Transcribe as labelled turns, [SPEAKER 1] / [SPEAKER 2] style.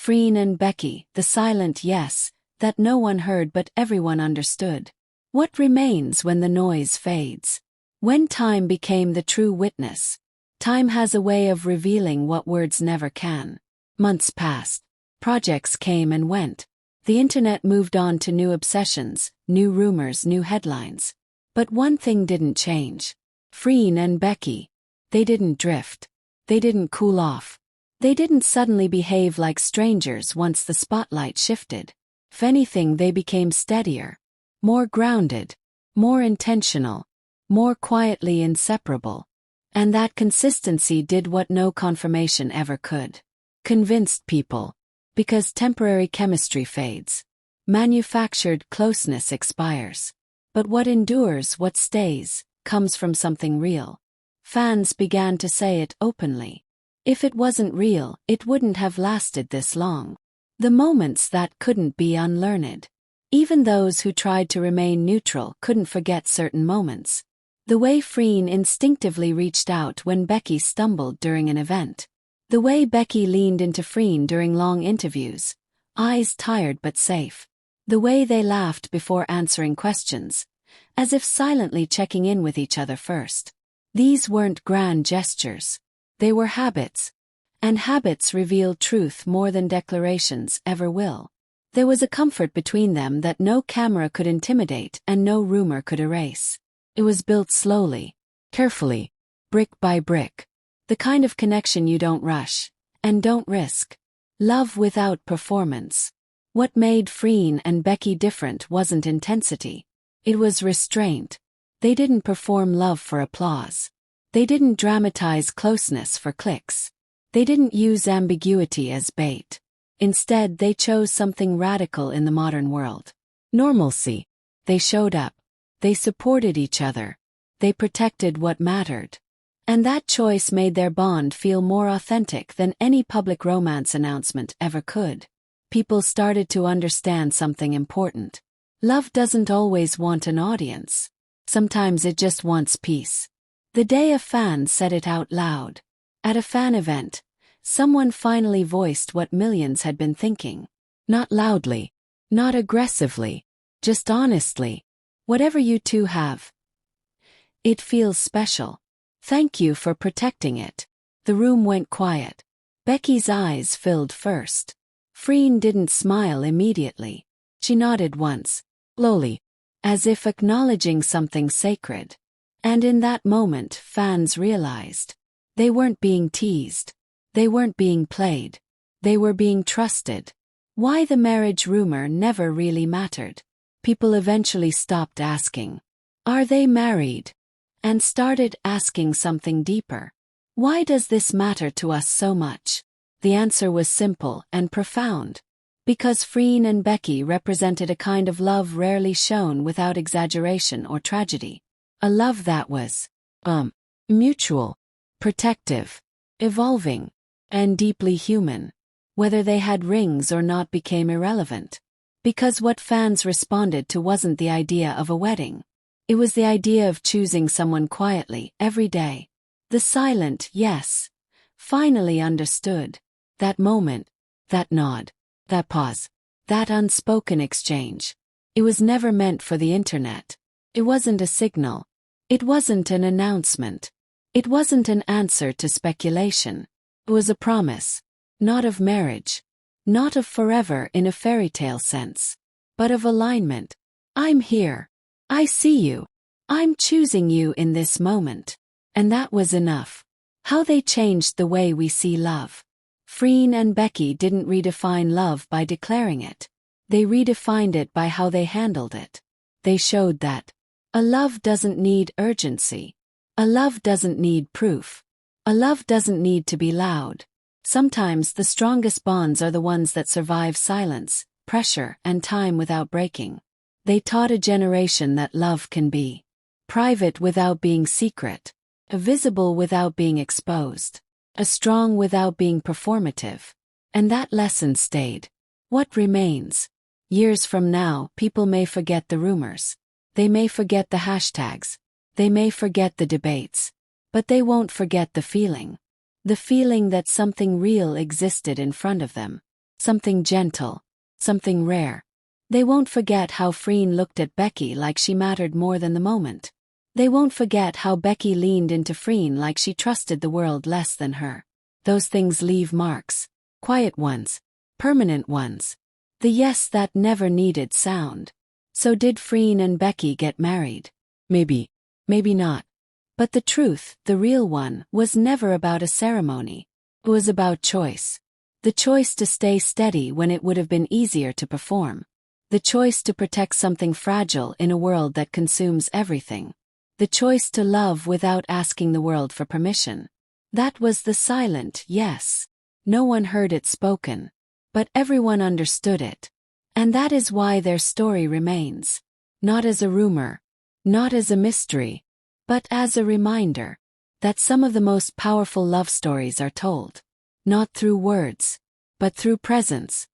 [SPEAKER 1] Freen and Becky, the silent yes, that no one heard but everyone understood. What remains when the noise fades? When time became the true witness. Time has a way of revealing what words never can. Months passed. Projects came and went. The internet moved on to new obsessions, new rumors, new headlines. But one thing didn't change. Freen and Becky. They didn't drift. They didn't cool off. They didn't suddenly behave like strangers once the spotlight shifted. If anything, they became steadier. More grounded. More intentional. More quietly inseparable. And that consistency did what no confirmation ever could. Convinced people. Because temporary chemistry fades. Manufactured closeness expires. But what endures, what stays, comes from something real. Fans began to say it openly. If it wasn't real, it wouldn't have lasted this long. The moments that couldn't be unlearned. Even those who tried to remain neutral couldn't forget certain moments. The way Freen instinctively reached out when Becky stumbled during an event. The way Becky leaned into Freen during long interviews, eyes tired but safe. The way they laughed before answering questions, as if silently checking in with each other first. These weren't grand gestures. They were habits. And habits reveal truth more than declarations ever will. There was a comfort between them that no camera could intimidate and no rumor could erase. It was built slowly, carefully, brick by brick. The kind of connection you don't rush, and don't risk. Love without performance. What made Freen and Becky different wasn't intensity. It was restraint. They didn't perform love for applause. They didn't dramatize closeness for clicks. They didn't use ambiguity as bait. Instead, they chose something radical in the modern world. Normalcy. They showed up. They supported each other. They protected what mattered. And that choice made their bond feel more authentic than any public romance announcement ever could. People started to understand something important. Love doesn't always want an audience. Sometimes it just wants peace. The day a fan said it out loud. At a fan event, someone finally voiced what millions had been thinking. Not loudly. Not aggressively. Just honestly. Whatever you two have. It feels special. Thank you for protecting it. The room went quiet. Becky's eyes filled first. Freen didn't smile immediately. She nodded once, slowly, as if acknowledging something sacred. And in that moment, fans realized. They weren't being teased. They weren't being played. They were being trusted. Why the marriage rumor never really mattered. People eventually stopped asking, "Are they married?" and started asking something deeper. Why does this matter to us so much? The answer was simple and profound. Because Freen and Becky represented a kind of love rarely shown without exaggeration or tragedy. A love that was, mutual, protective, evolving, and deeply human. Whether they had rings or not became irrelevant. Because what fans responded to wasn't the idea of a wedding. It was the idea of choosing someone quietly, every day. The silent yes, finally understood. That moment, that nod, that pause, that unspoken exchange. It was never meant for the internet. It wasn't a signal. It wasn't an announcement. It wasn't an answer to speculation. It was a promise. Not of marriage. Not of forever in a fairy tale sense. But of alignment. I'm here. I see you. I'm choosing you in this moment. And that was enough. How they changed the way we see love. Freen and Becky didn't redefine love by declaring it. They redefined it by how they handled it. They showed that a love doesn't need urgency. A love doesn't need proof. A love doesn't need to be loud. Sometimes the strongest bonds are the ones that survive silence, pressure, and time without breaking. They taught a generation that love can be private without being secret, visible without being exposed, strong without being performative. And that lesson stayed. What remains? Years from now, people may forget the rumors. They may forget the hashtags. They may forget the debates. But they won't forget the feeling. The feeling that something real existed in front of them. something gentle, something rare. They won't forget how Freen looked at Becky like she mattered more than the moment. They won't forget how Becky leaned into Freen like she trusted the world less than her. Those things leave marks. Quiet ones. Permanent ones. The yes that never needed sound. So did Freen and Becky get married? Maybe. Maybe not. But the truth, the real one, was never about a ceremony. It was about choice. The choice to stay steady when it would have been easier to perform. The choice to protect something fragile in a world that consumes everything. The choice to love without asking the world for permission. That was the silent yes. No one heard it spoken. But everyone understood it. And that is why their story remains. Not as a rumor. Not as a mystery. But as a reminder. That some of the most powerful love stories are told. Not through words. But through presence.